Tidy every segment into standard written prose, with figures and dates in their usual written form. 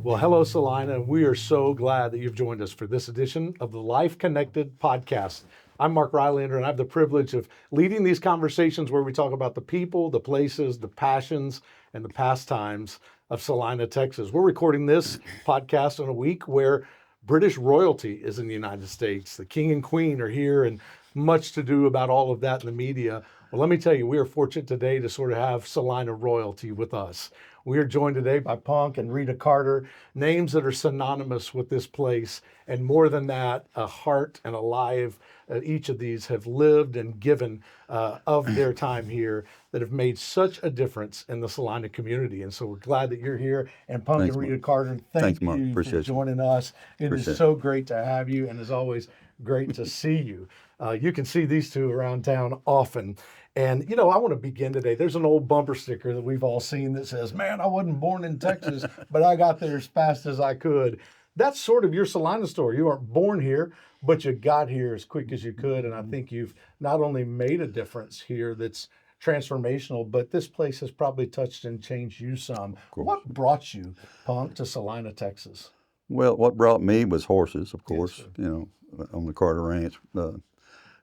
Well, hello, Celina. We are so glad that you've joined us for this edition of the Life Connected podcast. I'm Mark Rylander, and I have the privilege of leading these conversations where we talk about the people, the places, the passions, and the pastimes of Celina, Texas. We're recording this podcast in a week where British royalty is in the United States. The king and queen are here, and much to do about all of that in the media. Well, let me tell you, we are fortunate today to sort of have Celina royalty with us. We are joined today by Punk and Rita Carter, names that are synonymous with this place. And more than that, a heart and a life. Each of these have lived and given of their time here that have made such a difference in the Celina community. And so we're glad that you're here. And Punk and Rita Carter, thank you for joining us. It is so great to have you. And as always, great to see you. You can see these two around town often. And, you know, I want to begin today. There's an old bumper sticker that we've all seen that says, man, I wasn't born in Texas, but I got there as fast as I could. That's sort of your Celina story. You weren't born here, but you got here as quick as you could. And I think you've not only made a difference here that's transformational, but this place has probably touched and changed you some. What brought you, Punk, to Celina, Texas? Well, what brought me was horses, of course, you know, on the Carter Ranch.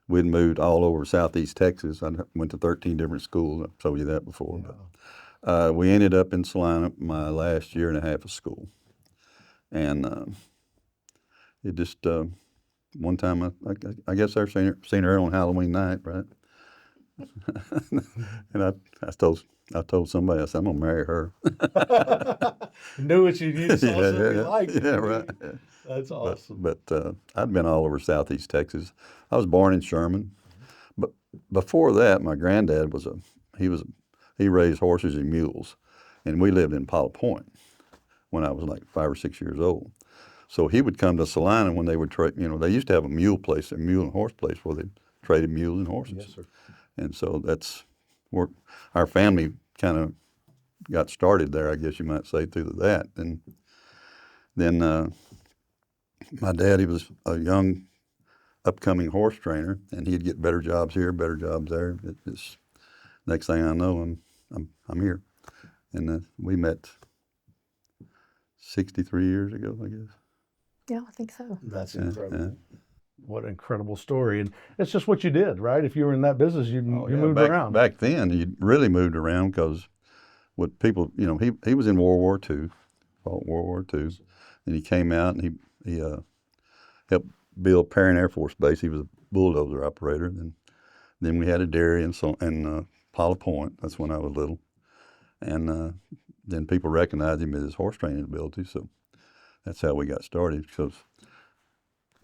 We'd moved all over southeast Texas. I went to 13 different schools. I've told you that before. Yeah. But, we ended up in Celina my last year and a half of school. And it just, one time, I guess I've seen her on Halloween night, right? And I told somebody, I said, I'm going to marry her. Knew what you saw something you liked. Yeah, right. That's awesome. But I'd been all over southeast Texas. I was born in Sherman, but before that, my granddad he raised horses and mules, and we lived in Pilot Point when I was like 5 or 6 years old. So he would come to Celina when they would trade. You know, they used to have a mule and horse place where they traded mules and horses. Yes, sir. And so that's where our family kind of got started there, I guess you might say, through that. And then my dad, he was a young, upcoming horse trainer, and he'd get better jobs here, better jobs there. It's next thing I know, I'm here, and we met 63 years ago, I guess. Yeah, I think so. That's incredible. Yeah. What an incredible story. And it's just what you did, right? If you were in that business, you moved around. Back then, you really moved around because what people, you know, he was in World War II, fought World War II, and he came out and he helped build Perrin Air Force Base. He was a bulldozer operator. Then we had a dairy in Pilot Point. That's when I was little. And then people recognized him as his horse training ability. So that's how we got started. Because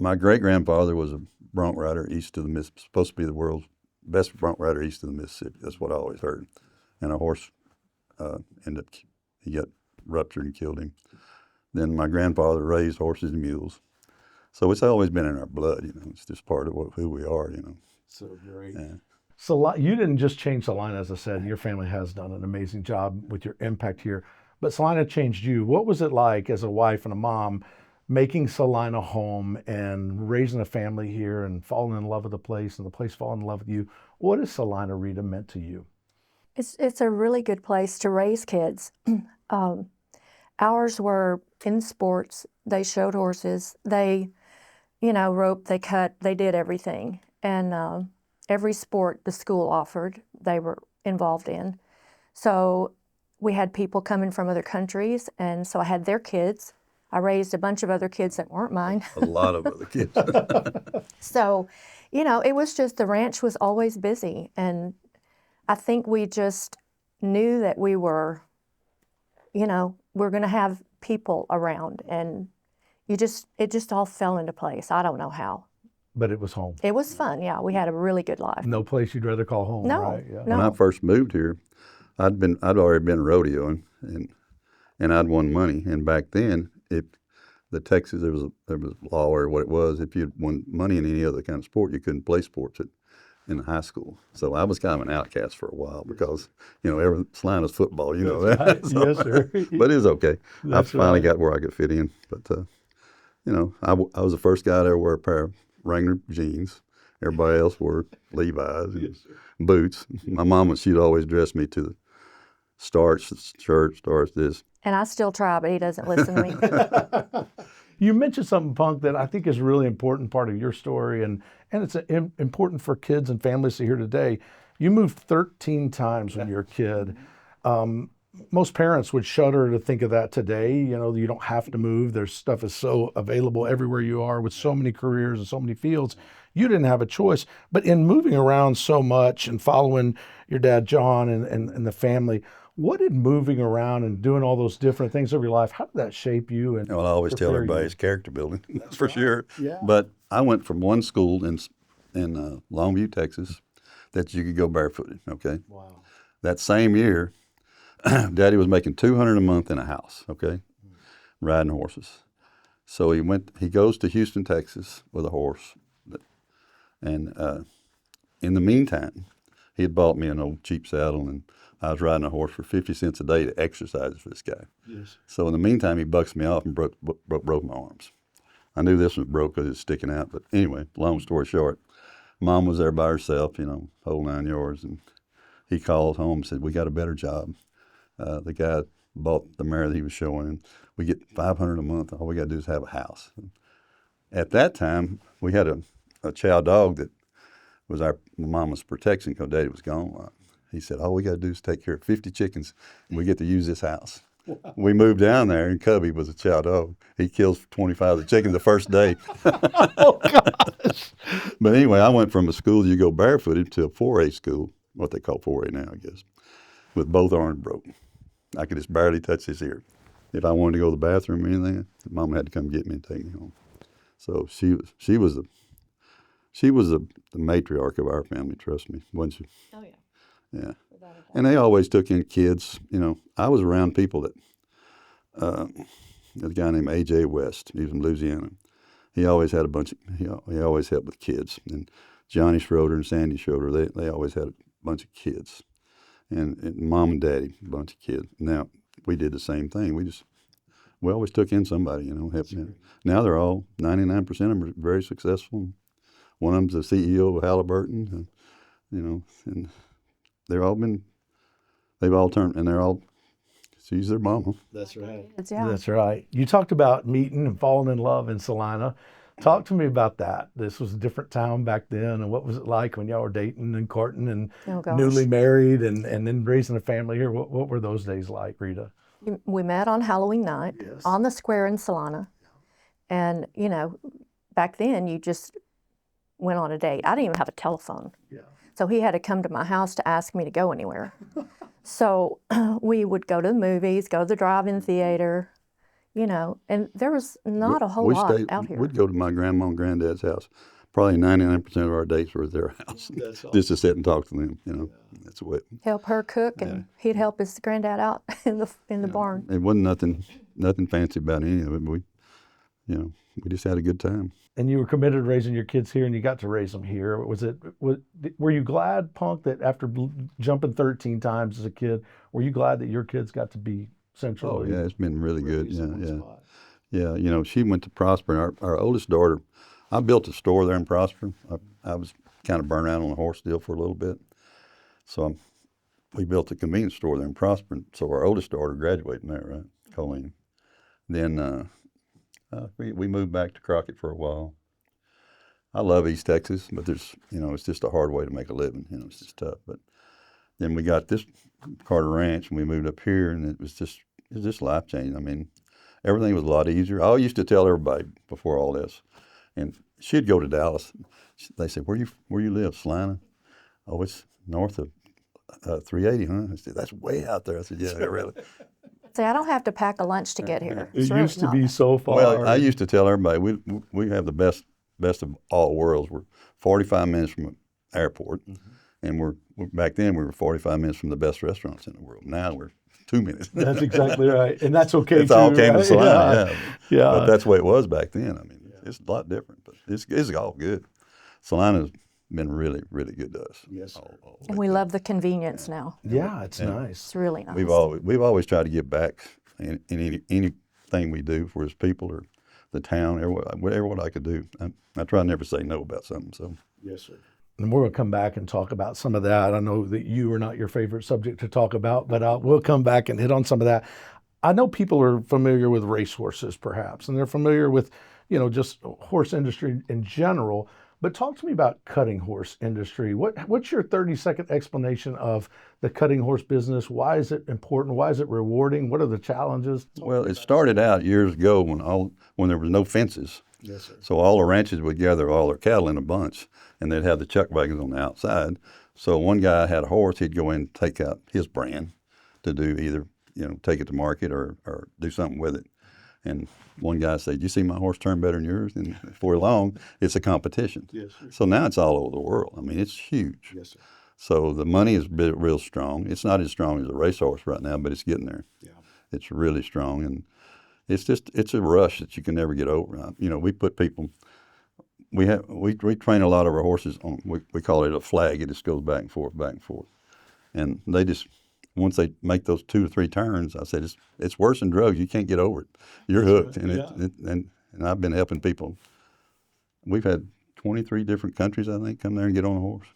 my great-grandfather was a bronc rider east of the Mississippi, supposed to be the world's best bronc rider east of the Mississippi. That's what I always heard. And a horse he got ruptured and killed him. Then my grandfather raised horses and mules. So it's always been in our blood, you know. It's just part of who we are, you know. So great. Yeah. So you didn't just change Celina, as I said. Your family has done an amazing job with your impact here. But Celina changed you. What was it like as a wife and a mom making Celina home and raising a family here and falling in love with the place and the place falling in love with you? What has Celina, Rita, meant to you? It's a really good place to raise kids. Ours were in sports. They showed horses. They, roped, they cut, they did everything. And every sport the school offered, they were involved in. So we had people coming from other countries, and so I had their kids. I raised a bunch of other kids that weren't mine. A lot of other kids. So, it was just, the ranch was always busy. And I think we just knew that we were, we're going to have people around. And it just all fell into place. I don't know how. But it was home. It was fun, yeah. We had a really good life. No place you'd rather call home, no, right? Yeah. No. When I first moved here, I'd already been rodeoing, and I'd won money. And back then, if the Texas, there was a law or what it was, if you'd won money in any other kind of sport, you couldn't play sports in the high school. So I was kind of an outcast for a while because, Celina's football, that. Right. So, yes, sir. But it was okay. That's I finally right. got where I could fit in. But, I was the first guy to ever wear a pair of Wrangler jeans. Everybody else wore Levi's and boots. My mama, she'd always dress me to the starch, shirt, starch, this. And I still try, but he doesn't listen to me. You mentioned something, Punk, that I think is a really important part of your story, and it's important for kids and families to hear today. You moved 13 times when you were a kid. Most parents would shudder to think of that today. You know, you don't have to move. There's stuff is so available everywhere you are with so many careers and so many fields. You didn't have a choice. But in moving around so much and following your dad, John, and the family, what did moving around and doing all those different things of your life, how did that shape you? And Well, I always tell prepare everybody you? it's character building, that's for sure. Yeah. But I went from one school in Longview, Texas, that you could go barefooted. Okay. Wow. That same year, Daddy was making $200 a month in a house. Okay, riding horses. So he goes to Houston, Texas, with a horse, and in the meantime, he had bought me an old cheap saddle, and I was riding a horse for 50 cents a day to exercise for this guy. Yes. So in the meantime, he bucks me off and broke my arms. I knew this was broke because it's sticking out. But anyway, long story short, Mom was there by herself, whole 9 yards. And he called home and said, we got a better job. The guy bought the mare that he was showing, and we get $500 a month. All we got to do is have a house. At that time, we had a chow dog that was our mama's protection because Daddy was gone a lot. He said, all we got to do is take care of 50 chickens, and we get to use this house. Wow. We moved down there, and Cubby was a chow dog. He kills 25 of the chickens the first day. Oh, gosh. But anyway, I went from a school you go barefooted to a 4A school, what they call 4A now, I guess, with both arms broken. I could just barely touch his ear. If I wanted to go to the bathroom or anything, Mama had to come get me and take me home. So she was the matriarch of our family, trust me, wasn't she? Oh, yeah. Yeah. And they always took in kids. I was around people that, there's a guy named A.J. West, he was from Louisiana. He always had he always helped with kids. And Johnny Schroeder and Sandy Schroeder, they always had a bunch of kids. And Mom and Daddy, a bunch of kids. Now, we did the same thing. We always took in somebody, helping them. Now they're all, 99% of them are very successful. One of them's the CEO of Halliburton, and they've all turned, and she's their mama. That's right. Yeah. That's right. You talked about meeting and falling in love in Celina. Talk to me about that. This was a different town back then, and what was it like when y'all were dating and courting and Oh, gosh. newly married and then raising a family here? What were those days like, Rita? We met on Halloween night Yes. on the square in Celina. And, back then you just went on a date. I didn't even have a telephone. Yeah. So he had to come to my house to ask me to go anywhere. So we would go to the movies, go to the drive-in theater, and there was not a whole lot out here. We'd go to my grandma and granddad's house. Probably 99% of our dates were at their house, That's awesome. just to sit and talk to them. That's what. Help her cook, and he'd help his granddad out in the barn. It wasn't nothing fancy about any of it. But we just had a good time. And you were committed to raising your kids here, and you got to raise them here. Were you glad, Punk, that after jumping 13 times as a kid, were you glad that your kids got to be central? Oh yeah, it's been really good. raised in one spot? Yeah. She went to Prosper. Our oldest daughter, I built a store there in Prosper. I was kind of burnt out on the horse deal for a little bit, so we built a convenience store there in Prosper. So our oldest daughter graduated from there, right, Colleen. Then we moved back to Crockett for a while. I love East Texas, but there's, it's just a hard way to make a living. It's just tough. But then we got this Carter Ranch, and we moved up here, and it was just life changing. I mean, everything was a lot easier. I used to tell everybody before all this, and she'd go to Dallas. They said, "Where you live, Celina?" "Oh, it's north of 380, huh?" I said, "That's way out there." I said, "Yeah, really." See, I don't have to pack a lunch to get here. It It's really used to not. be so far. Well, I used to tell everybody we have the best of all worlds. We're 45 minutes from an airport, and we're back then we were 45 minutes from the best restaurants in the world. Now we're 2 minutes. That's exactly right, and that's okay It's too. all came to right? Celina, Yeah. But that's the way it was back then. I mean, it's a lot different, but it's all good. Celina's been really, really good to us. Yes, sir. And we love the convenience now. Yeah, it's nice. It's really nice. We've always tried to give back in anything we do for his people or the town, whatever what I could do. I try to never say no about something. So Yes, sir. And we're going to come back and talk about some of that. I know that you are not your favorite subject to talk about, but we'll come back and hit on some of that. I know people are familiar with racehorses, perhaps, and they're familiar with, just horse industry in general. But talk to me about cutting horse industry. What's your 30-second explanation of the cutting horse business? Why is it important? Why is it rewarding? What are the challenges? Well, it started out years ago when there was no fences. Yes, sir. So all the ranches would gather all their cattle in a bunch, and they'd have the chuck wagons on the outside. So one guy had a horse, he'd go in and take out his brand to do either, take it to market or do something with it. And one guy said, "You see my horse turn better than yours?" And before long, it's a competition. Yes, sir. So now it's all over the world. I mean, it's huge. Yes, sir. So the money is real strong. It's not as strong as a racehorse right now, but it's getting there. Yeah. It's really strong, and it's a rush that you can never get over. We put people. We train a lot of our horses on. We call it a flag. It just goes back and forth, and they just. Once they make those 2 or 3 turns, I said, it's worse than drugs. You can't get over it. You're hooked. And, and I've been helping people. We've had 23 different countries, I think, come there and get on a horse.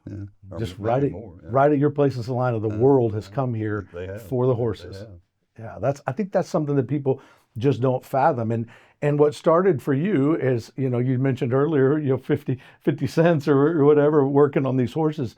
Yeah. Just Or maybe right more, right at your place in Celina, the world has come here They have. for the They horses. have. Yeah, I think that's something that people just don't fathom. And what started for you is, you mentioned earlier, 50 cents or whatever, working on these horses.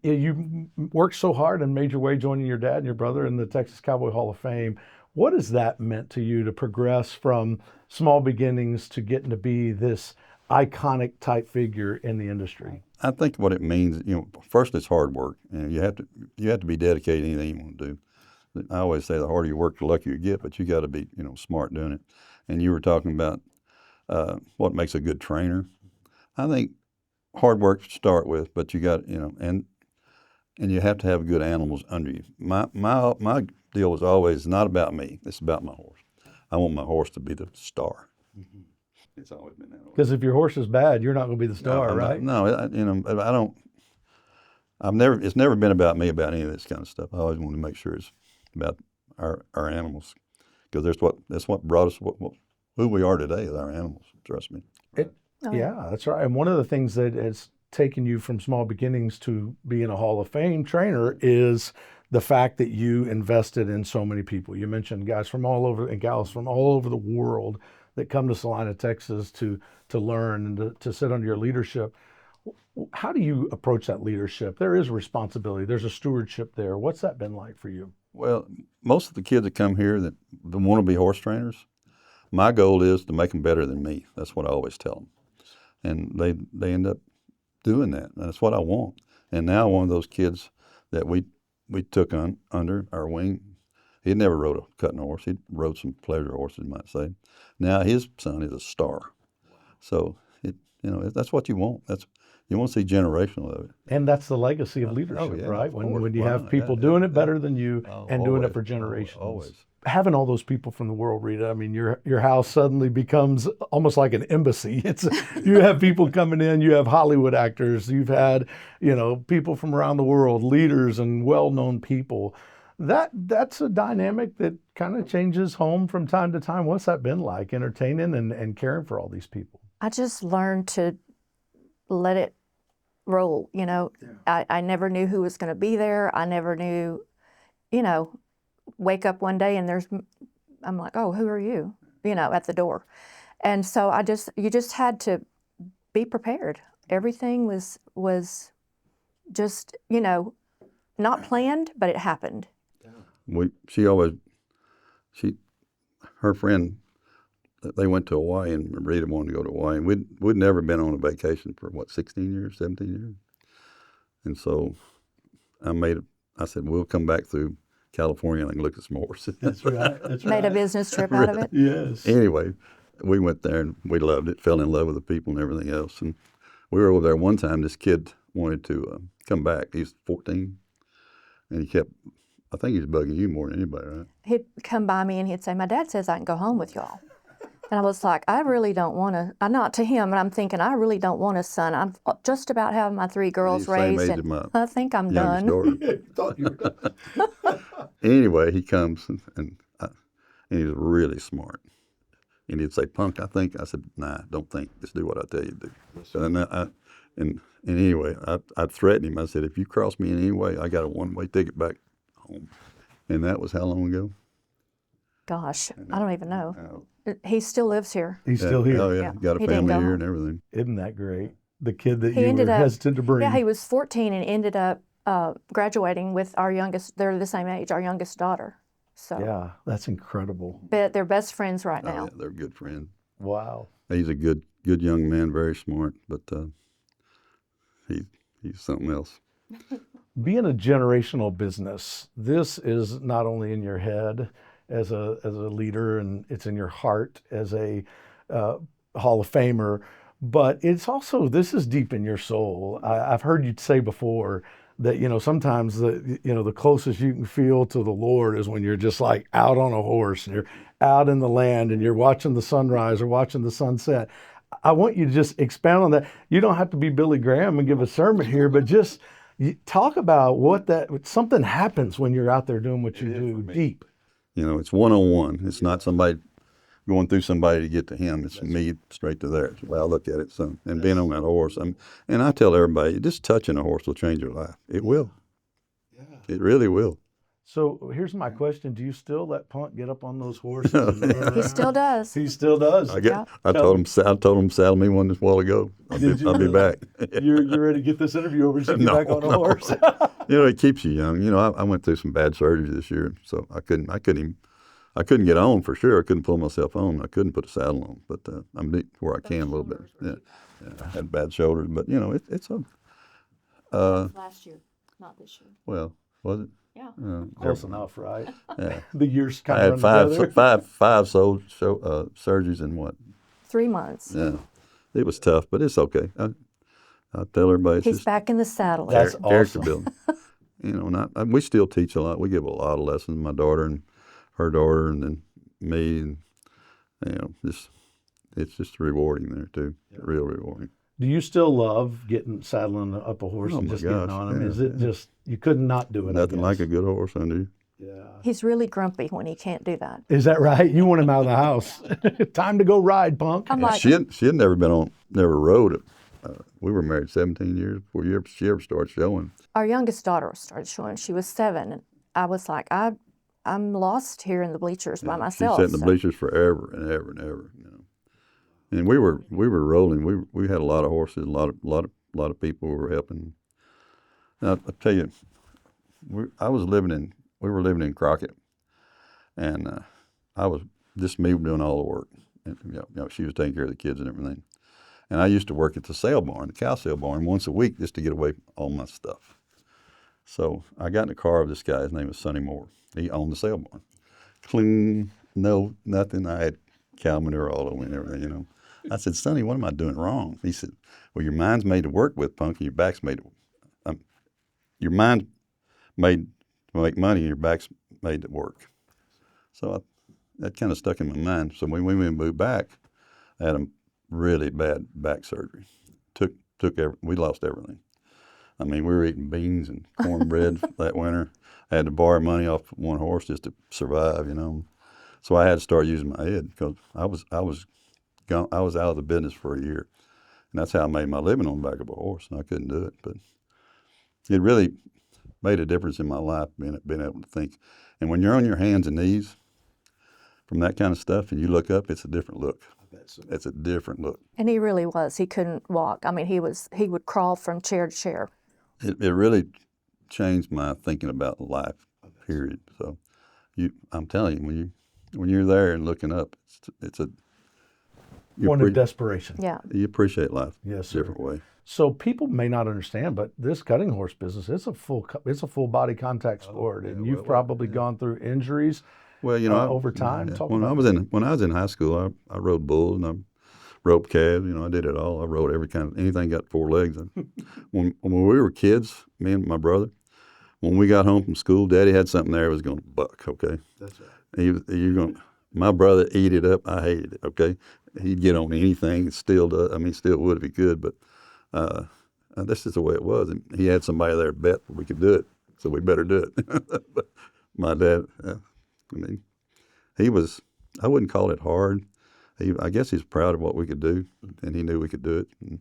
You worked so hard and made your way joining your dad and your brother in the Texas Cowboy Hall of Fame. What has that meant to you to progress from small beginnings to getting to be this iconic type figure in the industry? I think what it means, first it's hard work. You have to be dedicated to anything you want to do. I always say the harder you work, the luckier you get, but you got to be, smart doing it. And you were talking about what makes a good trainer. I think hard work to start with, but you got, and you have to have good animals under you. My deal was always not about me. It's about my horse. I want my horse to be the star. Mm-hmm. It's always been that way. Because if your horse is bad, you're not going to be the star, right? No, I don't. It's never been about me about any of this kind of stuff. I always want to make sure it's about our animals, because that's what brought us who we are today is our animals. Trust me. Yeah, that's right. And one of the things that has taken you from small beginnings to being a Hall of Fame trainer is the fact that you invested in so many people. You mentioned guys from all over and gals from all over the world that come to Celina, Texas to learn and to sit under your leadership. How do you approach that leadership? There is a responsibility. There's a stewardship there. What's that been like for you? Well, most of the kids that come here that want to be horse trainers, my goal is to make them better than me. That's what I always tell them. And they end up doing that. And that's what I want. And now one of those kids that we took under our wing, he never rode a cutting horse. He rode some pleasure horses, you might say. Now his son is a star. So that's what you want. You want to see generational of it. And that's the legacy of leadership, right? When you have people doing it better than you and doing it for generations. Always. Having all those people from the world, Rita, I mean, your house suddenly becomes almost like an embassy. You have people coming in, you have Hollywood actors, you've had, people from around the world, leaders and well-known people. That's a dynamic that kind of changes home from time to time. What's that been like, entertaining and caring for all these people? I just learned to let it roll, I never knew who was going to be there. I never knew, wake up one day and I'm like, oh, who are you? At the door. And so you just had to be prepared. Everything was just, not planned, but it happened. Her friend, they went to Hawaii, and Rita wanted to go to Hawaii. And we'd never been on a vacation for 16 years, 17 years. And so I said, we'll come back through California and look at some horses. That's right. Made a business trip out of it. Yes. Anyway, we went there and we loved it, fell in love with the people and everything else. And we were over there one time. This kid wanted to come back. He's 14, and I think he was bugging you more than anybody, right? He'd come by me and he'd say, my dad says I can go home with y'all. And I was like, I really don't want to, not to him, and I'm thinking, I really don't want a son. I'm just about having my 3 girls He's the same raised, age as and my I think I'm youngest done. daughter. Thought you were done. Anyway, he comes and he was really smart. And he'd say, "Punk, I think." I said, "Nah, don't think. Just do what I tell you to do." So and anyway, I threatened him. I said, "If you cross me in any way, I got a one-way ticket back home." And that was how long ago? Gosh, I don't even know. He still lives here. He's still here. Oh, yeah. Yeah. Got a He didn't family go here home. and everything. Isn't that great? The kid that He you ended were up hesitant to bring. Yeah, he was 14 and ended up graduating with our youngest. They're the same age, our youngest daughter. So Yeah, that's incredible. they're best friends right Oh, now. yeah, they're good friends. Wow. He's a good young man, very smart, but he's something else. Being a generational business, this is not only in your head as a leader, and it's in your heart as a Hall of Famer, but it's also, this is deep in your soul. I've heard you say before that, sometimes the closest you can feel to the Lord is when you're just like out on a horse and you're out in the land and you're watching the sunrise or watching the sunset. I want you to just expound on that. You don't have to be Billy Graham and give a sermon here, but just talk about something happens when you're out there doing what you do deep. It's one-on-one. It's not somebody going through somebody to get to him. It's me straight to there. That's the way I look at it. So, and being on that horse, and I tell everybody, just touching a horse will change your life. It will. Yeah. It really will. So here's my question: do you still let Punk get up on those horses? And run around? He still does. He still does. I told him saddle me one this while ago. I'll be back. You're ready to get this interview over so you get back on a horse. It keeps you young. I went through some bad surgery this year, so I couldn't get on for sure. I couldn't pull myself on. I couldn't put a saddle on, but I'm deep where I can a little bit. Yeah. I had bad shoulders, but it's a. Last year, not this year. Well, was it? Yeah. Close enough, right? Yeah. The years I kind had of run together. five surgeries in what? 3 months. Yeah, it was tough, but it's okay. I tell everybody it's He's just back in the saddle. That's character awesome. building. We still teach a lot. We give a lot of lessons. My daughter and her daughter, and then me, and it's just rewarding there too. Yeah. Real rewarding. Do you still love saddling up a horse Oh and my just gosh, getting on him? yeah, Is it just, you could not do it? Nothing like a good horse under you. Yeah. He's really grumpy when he can't do that. Is that right? You want him out of the house. Time to go ride, Punk. I'm like, She had never never rode it. We were married 17 years before she ever started showing. our youngest daughter started showing. She was 7, and I was like, I'm lost here in the bleachers by myself. She sat in the bleachers forever and ever and ever. And we were rolling. We had a lot of horses, a lot of people who were helping. Now I tell you, we were living in Crockett, and I was just me doing all the work. And, she was taking care of the kids and everything. And I used to work at the sale barn, the cow sale barn, once a week just to get away from all my stuff. So I got in the car with this guy. His name was Sonny Moore. He owned the sale barn. Clean, no, nothing. I had cow manure all over me and everything, I said, Sonny, what am I doing wrong? He said, well, your mind's made to work with, Punk, and your back's made to your mind's made to make money, and your back's made to work. So that kind of stuck in my mind. So when we moved back, I had a really bad back surgery. We lost everything. I mean, we were eating beans and cornbread that winter. I had to borrow money off one horse just to survive, So I had to start using my head because I was out of the business for a year, and that's how I made my living on the back of a horse. And I couldn't do it, but it really made a difference in my life being able to think. And when you're on your hands and knees from that kind of stuff, and you look up, it's a different look. It's a different look. And he really was. He couldn't walk. I mean, he would crawl from chair to chair. It really changed my thinking about life, period. So I'm telling you, when you're there and looking up, it's a One of desperation. Yeah. You appreciate life Yes, a different way. So people may not understand, but this cutting horse business, it's a full body contact sport, and you've probably gone through injuries. Well, over time. Yeah. When I was in high school, I rode bulls and I roped calves. I did it all. I rode anything got 4 legs. when we were kids, me and my brother, when we got home from school, Daddy had something there that was going to buck. Okay, that's right. My brother ate it up. I hated it. Okay, he'd get on anything. It still does. I mean, still would if he could, but that's just the way it was. And he had somebody there to bet we could do it, so we better do it. But my dad. I wouldn't call it hard. I guess he's proud of what we could do, and he knew we could do it. And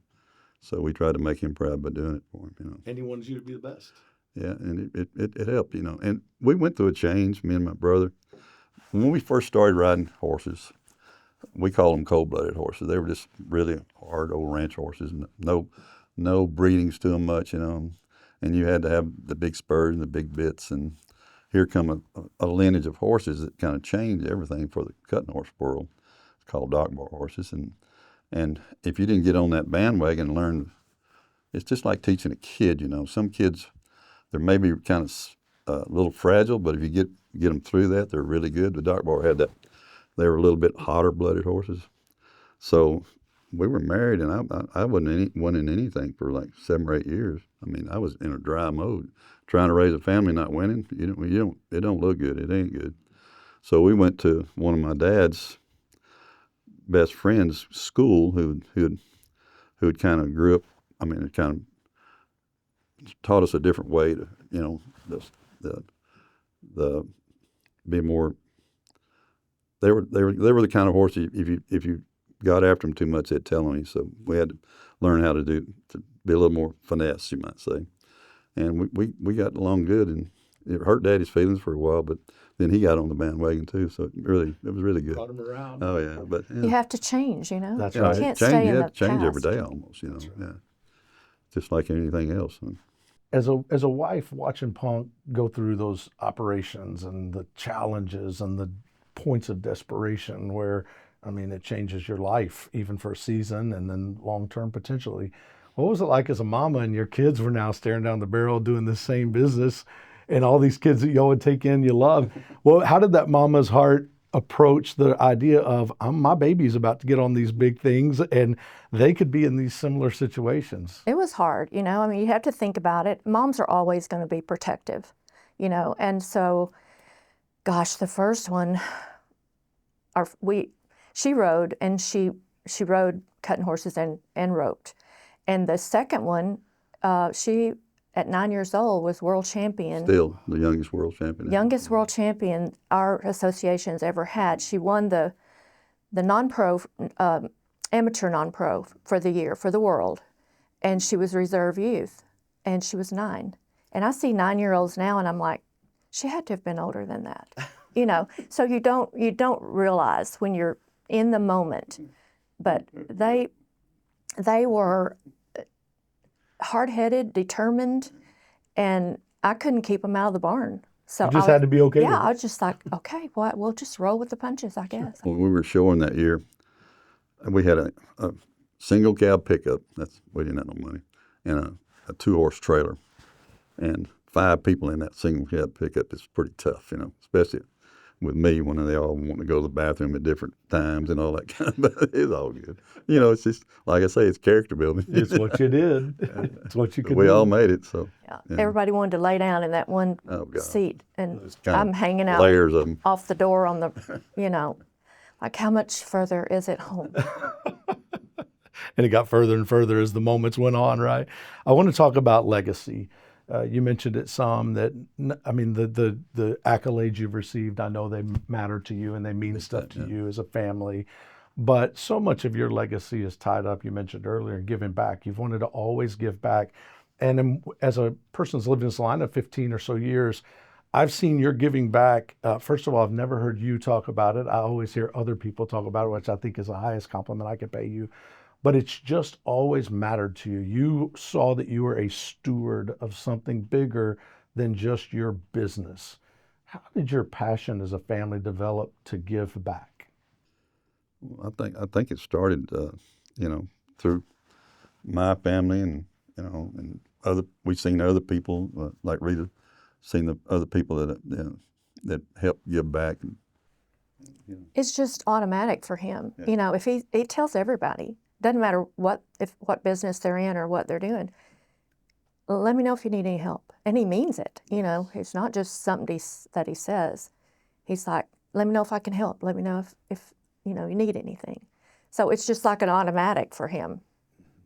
so we tried to make him proud by doing it for him, And he wanted you to be the best. Yeah, and it helped, And we went through a change, me and my brother. when we first started riding horses, we call them cold-blooded horses. They were just really hard old ranch horses. No breedings to them much, you know. And you had to have the big spurs and the big bits. And here come a lineage of horses that kind of changed everything for the cutting horse world. It's called dog bar horses. And if you didn't get on that bandwagon and learn, it's just like teaching a kid, you know. Some kids, they're maybe kind of a little fragile, but if you get them through that, they're really good. The dog bar had that. They were a little bit hotter-blooded horses. So we were married, and I wasn't winning anything for like 7 or 8 years. I mean, I was in a dry mode, trying to raise a family, not winning. It don't look good. It ain't good. So we went to one of my dad's best friends' school, who had kind of grew up. I mean, it kind of taught us a different way to, you know, the be more. They were the kind of horse, if you got after them too much, they'd tell on you. So we had to learn how to be a little more finesse, you might say. And we got along good, and it hurt Daddy's feelings for a while, but then he got on the bandwagon too. So it was really good. Brought him around. Oh yeah, but yeah. You have to change, you know. That's You right. can't Change, stay you in have the to change every past. day almost, you know. Yeah, just like anything else. As a wife, watching Punk go through those operations and the challenges and the points of desperation where, I mean, it changes your life even for a season and then long term potentially. What was it like as a mama and your kids were now staring down the barrel doing the same business, and all these kids that y'all would take in you love? Well, how did that mama's heart approach the idea of my baby's about to get on these big things and they could be in these similar situations? It was hard, you know. I mean, you have to think about it. Moms are always going to be protective, you know. And so, gosh, the first one, she rode, and she rode cutting horses and roped. And the second one, she at 9 years old was world champion. Still the youngest world champion. Youngest world champion our association's ever had. She won the non-pro, amateur non-pro for the year, for the world. And she was reserve youth, and she was 9. And I see 9-year-olds now, and I'm like, she had to have been older than that, you know. So you don't realize when you're in the moment, but they were hard-headed, determined, and I couldn't keep them out of the barn. So You just had to be okay with Yeah, it. I was just like, okay, well, we'll just roll with the punches, I guess. When we were showing that year, we had a single cab pickup. We didn't have no money, and a 2-horse trailer, and 5 people in that single cab pickup is pretty tough, you know, especially with me when they all want to go to the bathroom at different times and all that kind of. But it's all good, you know. It's just like I say, it's character building. It's what you did. It's what you could We do. all made it, so Yeah. yeah. Everybody wanted to lay down in that one Oh, God. seat, and kind I'm of hanging out layers of them. off the door on the, you know, like how much further is it home? And it got further and further as the moments went on, right? I want to talk about legacy. You mentioned it some that, I mean, the accolades you've received, I know they matter to you and they mean stuff to you as a family. But so much of your legacy is tied up, you mentioned earlier, in giving back. You've wanted to always give back. And as a person who's lived in Celina 15 or so years, I've seen your giving back. First of all, I've never heard you talk about it. I always hear other people talk about it, which I think is the highest compliment I could pay you. But it's just always mattered to you. You saw that you were a steward of something bigger than just your business. How did your passion as a family develop to give back? I think it started, you know, through my family, and you know, and we've seen other people like Rita, seen the other people that help give back. And, It's just automatic for him. Yeah. You know, if he tells everybody, doesn't matter what business they're in or what they're doing, let me know if you need any help. And he means it. You know, it's not just something that he says. He's like, let me know if I can help. Let me know if you know, you need anything. So it's just like an automatic for him.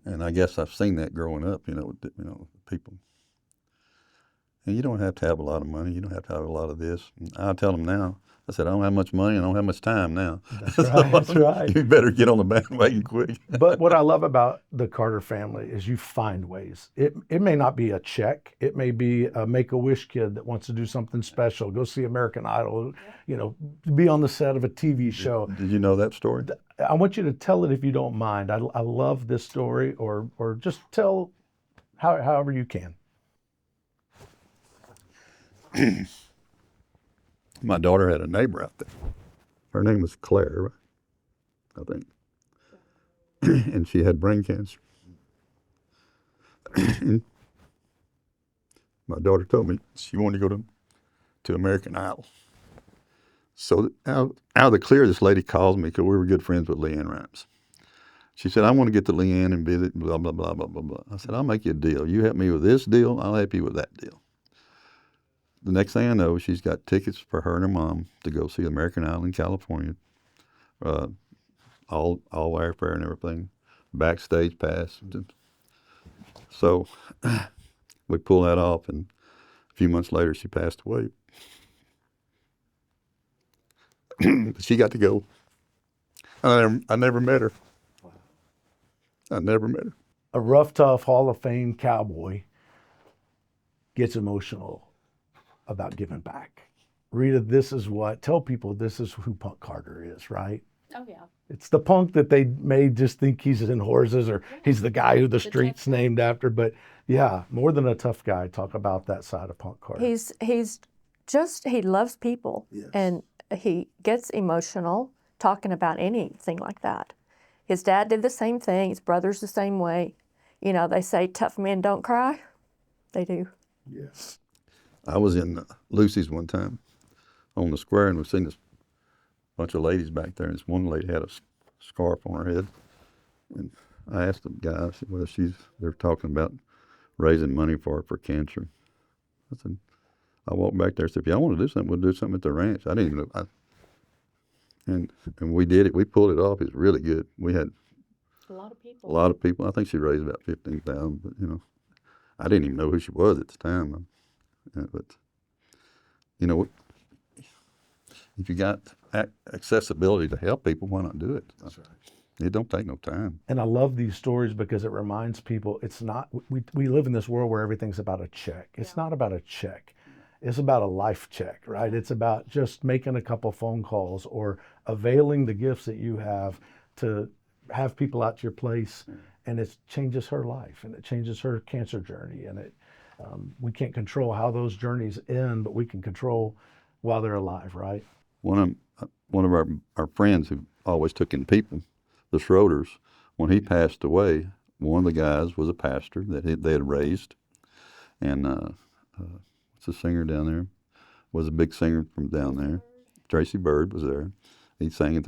And I guess I've seen that growing up, you know, people. And you don't have to have a lot of money. You don't have to have a lot of this. And I tell them now, I said, I don't have much money and I don't have much time now. That's right. That's right. You better get on the bandwagon quick. But what I love about the Carter family is you find ways. It may not be a check. It may be a Make-A-Wish kid that wants to do something special, go see American Idol, you know, be on the set of a TV show. Did you know that story? I want you to tell it if you don't mind. I love this story, or just tell however you can. My daughter had a neighbor out there. Her name was Claire, I think. And she had brain cancer. My daughter told me she wanted to go to American Idol. So out of the clear, this lady calls me because we were good friends with Leanne Rimes. She said, I want to get to Leanne and visit, blah, blah, blah, blah, blah, blah. I said, I'll make you a deal. You help me with this deal, I'll help you with that deal. The next thing I know, she's got tickets for her and her mom to go see American Idol in California, all airfare and everything, backstage pass. So we pull that off, and a few months later, she passed away. She got to go. I never met her. I never met her. A rough, tough Hall of Fame cowboy gets emotional about giving back. Rita, tell people this is who Punk Carter is, right? Oh, yeah. It's the punk that they may just think he's in horses, or he's the guy who the street's named after. But yeah, more than a tough guy. Talk about that side of Punk Carter. He loves people. Yes. And he gets emotional talking about anything like that. His dad did the same thing. His brother's the same way. You know, they say tough men don't cry. They do. Yes. I was in Lucy's one time on the square, and we've seen this bunch of ladies back there, and this one lady had a scarf on her head. And I asked the guy, I said, well, they're talking about raising money for her for cancer. I walked back there and said, if y'all want to do something, we'll do something at the ranch. I didn't even know. And we did it. We pulled it off. It was really good. We had A lot of people. a lot of people. I think she raised about 15,000, but you know, I didn't even know who she was at the time. But you know, if you got accessibility to help people, why not do it? That's right. It don't take no time. And I love these stories because it reminds people it's not, we live in this world where everything's about a check. It's not about a check. It's about a life check, right? It's about just making a couple phone calls or availing the gifts that you have to have people out to your place, and it changes her life and it changes her cancer journey. And we can't control how those journeys end, but we can control while they're alive, right? One of our friends who always took in people, the Schroeders, when he passed away, one of the guys was a pastor that they had raised, and what's the singer down there? Was a big singer from down there. Tracy Bird was there. He sang it,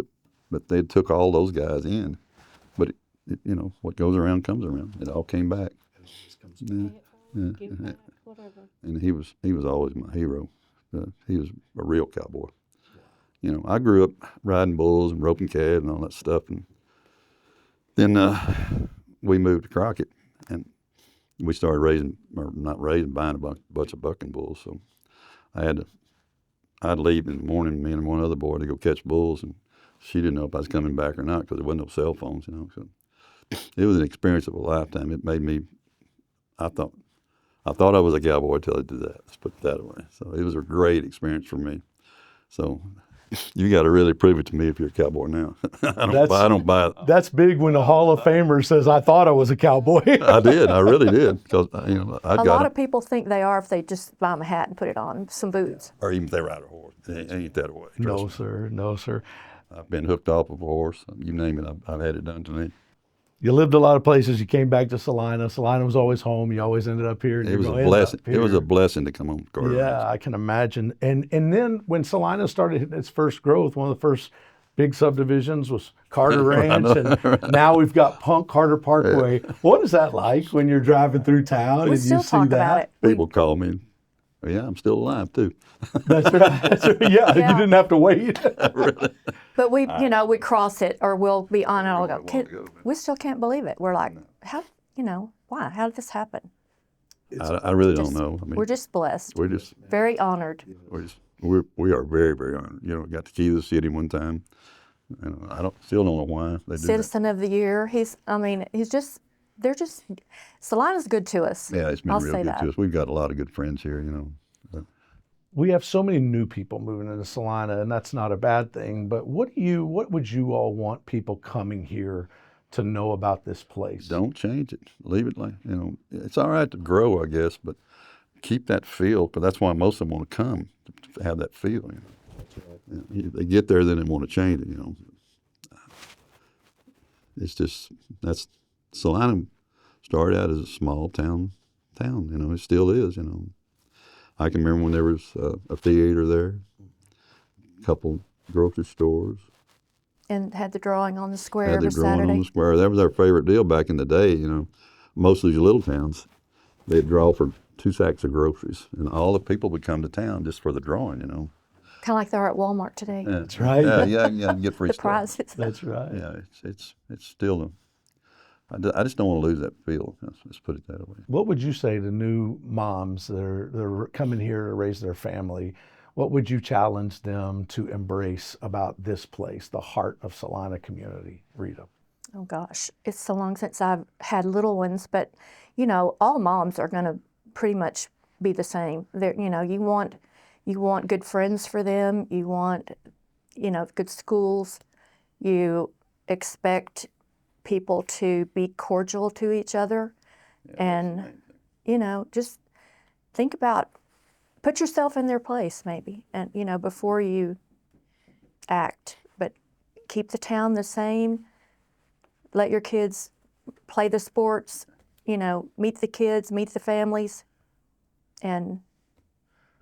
but they took all those guys in. But you know, what goes around comes around. It all came back. Give back, whatever. And he was always my hero. He was a real cowboy. You know, I grew up riding bulls and roping calves and all that stuff, and then we moved to Crockett, and we started buying a bunch of bucking bulls. So I'd leave in the morning, me and one other boy, to go catch bulls, and she didn't know if I was coming back or not because there wasn't no cell phones, you know. So it was an experience of a lifetime. It made me, I thought I was a cowboy till I did that. Let's put it that way. So it was a great experience for me. So you got to really prove it to me if you're a cowboy now. I don't buy it. That's big when a Hall of Famer says, I thought I was a cowboy. I did. I really did. Because, you know, A lot of people think they are if they just buy them a hat and put it on, some boots. Or even if they ride a horse. It ain't that way. No, Trust me. sir. No, sir. I've been hooked off of a horse. You name it, I've had it done to me. You lived a lot of places. You came back to Celina. Celina was always home. You always ended up here. And It was a blessing. It was a blessing to come on the Carter Yeah, Ranch. I can imagine. And then when Celina started hitting its first growth, one of the first big subdivisions was Carter Ranch, and now we've got Punk Carter Parkway. What is that like when you're driving through town We and still you see talk that? about it. People call me. Yeah, I'm still alive too. That's right. That's right. Yeah, Yeah. you didn't have to wait. Really? But we cross it, or we'll be on it. I'll go, won't go. we still can't believe it. We're like, how, why? How did this happen? I really Just- don't know. I mean, We're just blessed, we're just very honored. we are very, very honored. You know, got the key to the city one time. And still don't know why they do that. Citizen of the Year. Celina's good to us. Yeah, it's been I'll real say good that. to us. We've got a lot of good friends here, you know. We have so many new people moving into Celina, and that's not a bad thing. But what would you all want people coming here to know about this place? Don't change it. Leave it like, you know, it's all right to grow, I guess, but keep that feel, because that's why most of them want to come, to have that feel. You know. You know, they get there, then they want to change it, you know. It's just, Celina started out as a small town, you know, it still is, you know. I can remember when there was a theater there, a couple grocery stores. And had the drawing on the square Had every the drawing Saturday. on the square. That was our favorite deal back in the day, you know. Most of these little towns, they'd draw for 2 sacks of groceries, and all the people would come to town just for the drawing, you know. Kind of like they're at Walmart today. Yeah. That's right. Yeah, you get free The stuff. prizes. That's right. Yeah, it's still I just don't want to lose that feel. Let's put it that way. What would you say to new moms that are coming here to raise their family? What would you challenge them to embrace about this place, the heart of Celina community, Rita? Oh gosh, it's so long since I've had little ones, but you know, all moms are going to pretty much be the same. You know, you want good friends for them. You want, you know, good schools. You expect people to be cordial to each other, and you know, just think about, put yourself in their place maybe, and you know, before you act. But keep the town the same. Let your kids play the sports. You know, meet the kids, meet the families, and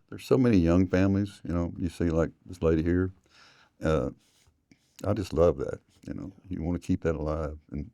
There's so many young families, you know, you see like this lady here. I just love that, you know. You want to keep that alive, and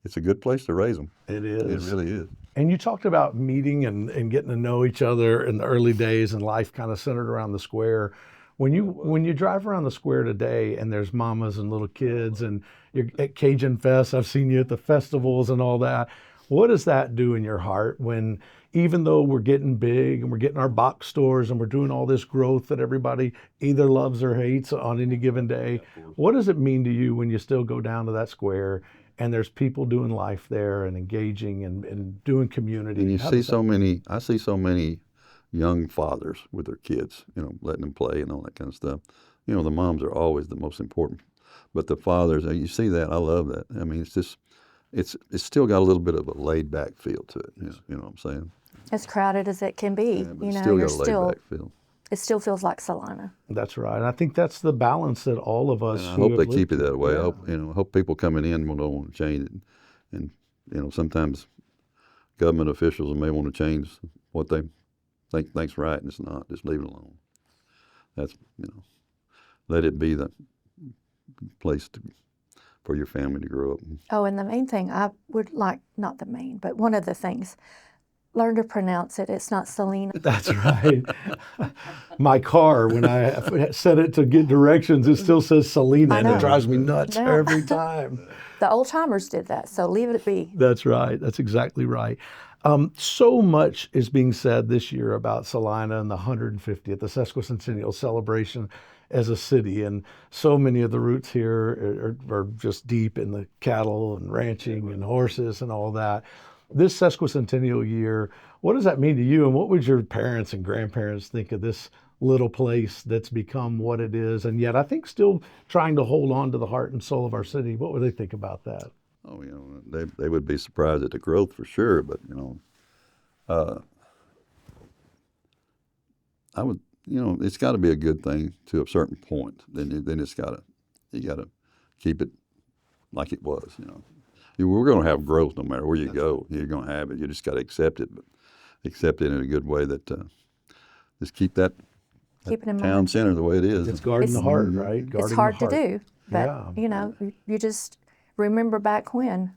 it's a good place to raise them. It is. It really is. And you talked about meeting and getting to know each other in the early days, and life kind of centered around the square. When you drive around the square today and there's mamas and little kids, and you're at Cajun Fest, I've seen you at the festivals and all that. What does that do in your heart when, even though we're getting big and we're getting our box stores and we're doing all this growth that everybody either loves or hates on any given day, what does it mean to you when you still go down to that square and there's people doing life there and engaging and doing community? And you How see does that- so many, I see so many young fathers with their kids, you know, letting them play and all that kind of stuff. You know, the moms are always the most important, but the fathers, you see that, I love that. I mean, it's just, it's still got a little bit of a laid back feel to it, you know what I'm saying? as crowded as it can be, Yeah, but you it's know, still you're got a laid still, back feel. it still feels like Celina. That's right. And I think that's the balance that all of us. And I who hope have they lived keep it that way. Yeah. I hope, you know, hope people coming in will don't want to change it. And, you know, sometimes government officials may want to change what they think's right, and it's not. Just leave it alone. That's, you know, let it be the place for your family to grow up. Oh, and the main thing I would like, not the main, but one of the things, learn to pronounce it. It's not Celina. That's right. My car, when I set it to get directions, it still says Celina, I and it know. drives me nuts No. every time. The old timers did that, so leave it be. That's right. That's exactly right. So much is being said this year about Celina and the 150th, the sesquicentennial celebration as a city. And so many of the roots here are just deep in the cattle and ranching and horses and all that. This sesquicentennial year, what does that mean to you? And what would your parents and grandparents think of this little place that's become what it is, and yet I think still trying to hold on to the heart and soul of our city? What would they think about that? Oh, you know, they would be surprised at the growth for sure, but, you know, I would, you know, it's got to be a good thing to a certain point. Then it's you got to keep it like it was, you know. We're going to have growth no matter where you go. You're going to have it. You just got to accept it, but accept it in a good way that just keep that Keep it in town mind. center the way it is. It's guarding the heart, right? Guarding It's hard the to heart. do, but Yeah. you know, you just remember back when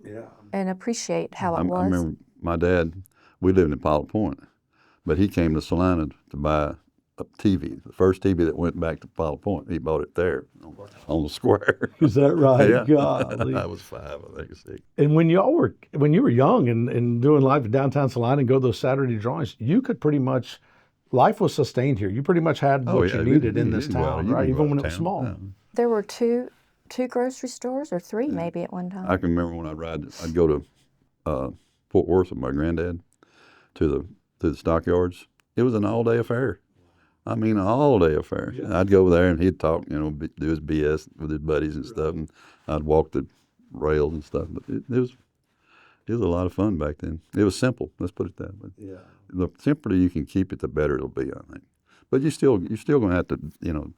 Yeah. and appreciate how it I was. remember my dad, we lived in Pilot Point, but he came to Celina to buy a TV, the first TV that went back to Pilot Point. He bought it there on the square. Is that right? Yeah. Golly. I was 5, I think, or 6. And when you were young and doing life in downtown Celina and go to those Saturday drawings, you could pretty much, life was sustained here. You pretty much had what you needed in this town, right? Even when it was small. Yeah. There were two grocery stores, or 3 maybe at one time. I can remember when I'd go to Fort Worth with my granddad to the stockyards. It was an all-day affair. I mean, an all-day affair. Yeah. I'd go over there and he'd talk, do his BS with his buddies and stuff, and I'd walk the rails and stuff. But it was a lot of fun back then. It was simple. Let's put it that way. Yeah. The simpler you can keep it, the better it'll be, I think. But you're still going to have to,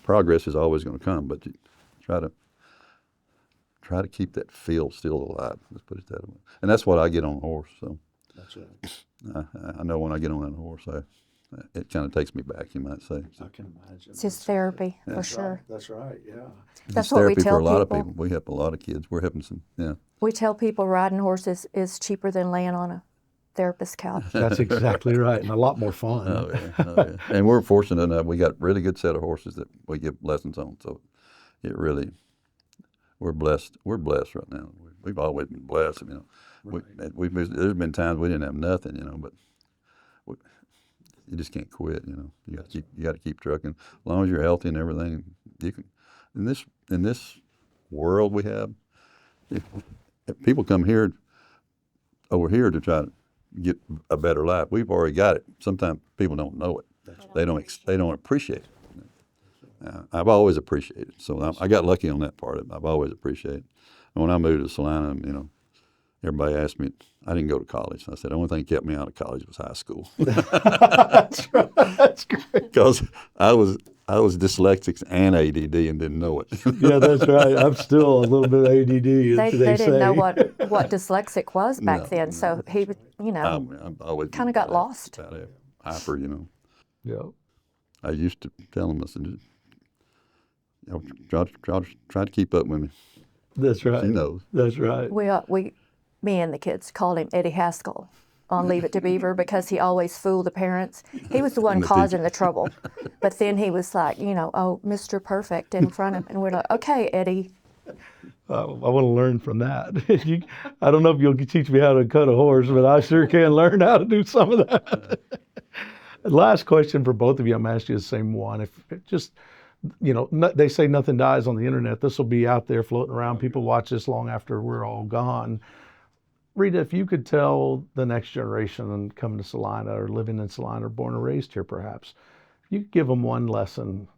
progress is always going to come, but you try to keep that feel still alive. Let's put it that way. And that's what I get on a horse. So That's right. I know when I get on that horse, it kind of takes me back, you might say. I can imagine. It's just therapy, for That's sure. Right. That's right. Yeah. That's It's what we therapy tell for a lot people. of people. We help a lot of kids. We're helping some. Yeah. We tell people riding horses is cheaper than laying on a therapist's couch. That's exactly right, and a lot more fun. Oh yeah. And we're fortunate enough. We got a really good set of horses that we give lessons on. So we're blessed. We're blessed right now. We've always been blessed. Right. There's been times we didn't have nothing. But you just can't quit. You got to keep trucking. As long as you're healthy and everything, you can. In this world we have, if people come over here to try to get a better life, we've already got it. Sometimes people don't know it. They don't appreciate it. I've always appreciated it. So I got lucky on that part of it. I've always appreciated it. And when I moved to Celina, everybody asked me, I didn't go to college. I said, the only thing that kept me out of college was high school. That's right. That's great. Because I was dyslexic and ADD and didn't know it. Yeah, that's right. I'm still a little bit ADD. They They didn't know say. what dyslexic was back then, so he would, I've always kind of got lost. Hyper, Yeah. I used to tell him, I said, try to keep up with me. That's right. He knows. Mm-hmm. That's right. Me and the kids called him Eddie Haskell on Leave It to Beaver because he always fooled the parents. He was the one And the causing the trouble. But then he was like, oh, Mr. Perfect in front of him. And we're like, okay, Eddie. I want to learn from that. I don't know if you'll teach me how to cut a horse, but I sure can learn how to do some of that. Last question for both of you. I'm going to ask you the same one. If it just, they say nothing dies on the internet. This will be out there floating around. People watch this long after we're all gone. Rita, if you could tell the next generation and coming to Celina or living in Celina or born and raised here perhaps, you could give them one lesson,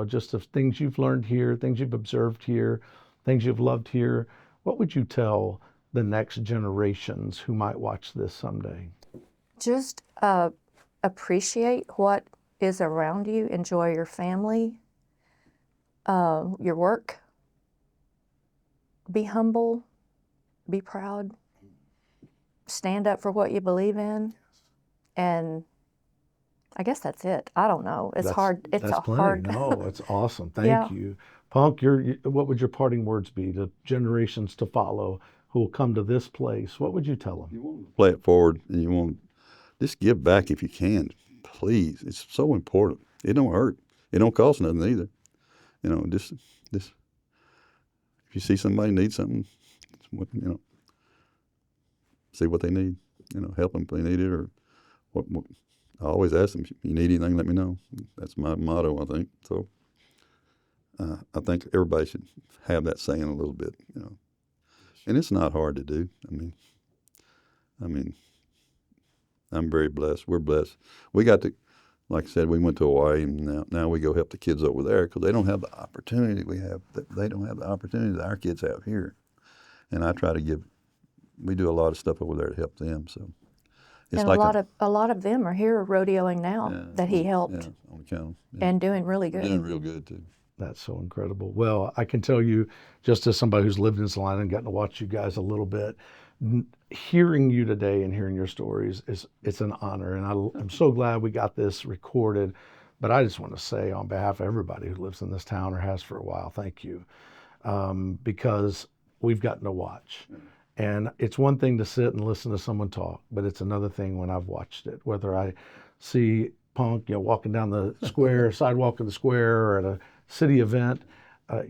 just of things you've learned here, things you've observed here, things you've loved here. What would you tell the next generations who might watch this someday? Just appreciate what is around you. Enjoy your family, your work. Be humble. Be proud. Stand up for what you believe in. And I guess that's it. I don't know. It's hard. It's that's a plenty. hard. No, it's awesome. Thank Yeah. you. Punk, what would your parting words be to generations to follow who will come to this place? What would you tell them? You want to play it forward, and you want to just give back if you can. Please, it's so important. It don't hurt. It don't cost nothing either. Just if you see somebody need something, see what they need. Help them if they need it, or what. I always ask them, if you need anything, let me know. That's my motto, I think. So I think everybody should have that saying a little bit, And it's not hard to do. I mean, I'm very blessed. We're blessed. We got to, like I said, we went to Hawaii, and now we go help the kids over there because they don't have the opportunity we have. They don't have the opportunity that our kids have here. And I try to we do a lot of stuff over there to help them. So it's And like a lot of them are here rodeoing now that he helped on account. Yeah. and doing really good. Doing real good too. That's so incredible. Well, I can tell you, just as somebody who's lived in Celina and gotten to watch you guys a little bit, hearing you today and hearing your stories it's an honor. And I'm so glad we got this recorded. But I just want to say on behalf of everybody who lives in this town or has for a while, thank you. Because we've gotten to watch. And it's one thing to sit and listen to someone talk, but it's another thing when I've watched it, whether I see Punk, walking down the square, sidewalk of the square, or at a city event,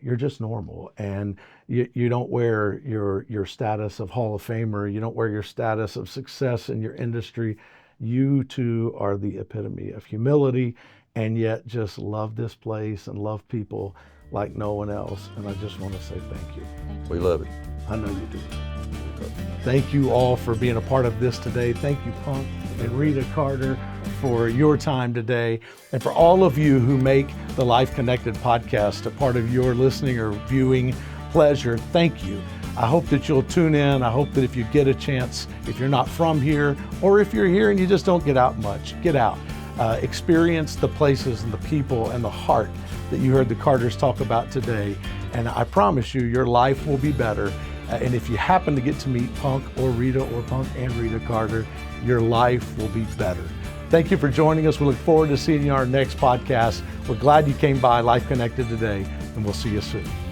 you're just normal. And you don't wear your status of Hall of Famer. You don't wear your status of success in your industry. You too are the epitome of humility, and yet just love this place and love people like no one else. And I just want to say thank you. We love it. I know you do. Thank you all for being a part of this today. Thank you, Punk and Rita Carter, for your time today. And for all of you who make the Life Connected podcast a part of your listening or viewing pleasure, thank you. I hope that you'll tune in. I hope that if you get a chance, if you're not from here, or if you're here and you just don't get out much, get out. Experience the places and the people and the heart that you heard the Carters talk about today. And I promise you, your life will be better. And if you happen to get to meet Punk or Rita, or Punk and Rita Carter, your life will be better. Thank you for joining us. We look forward to seeing you on our next podcast. We're glad you came by Life Connected today, and we'll see you soon.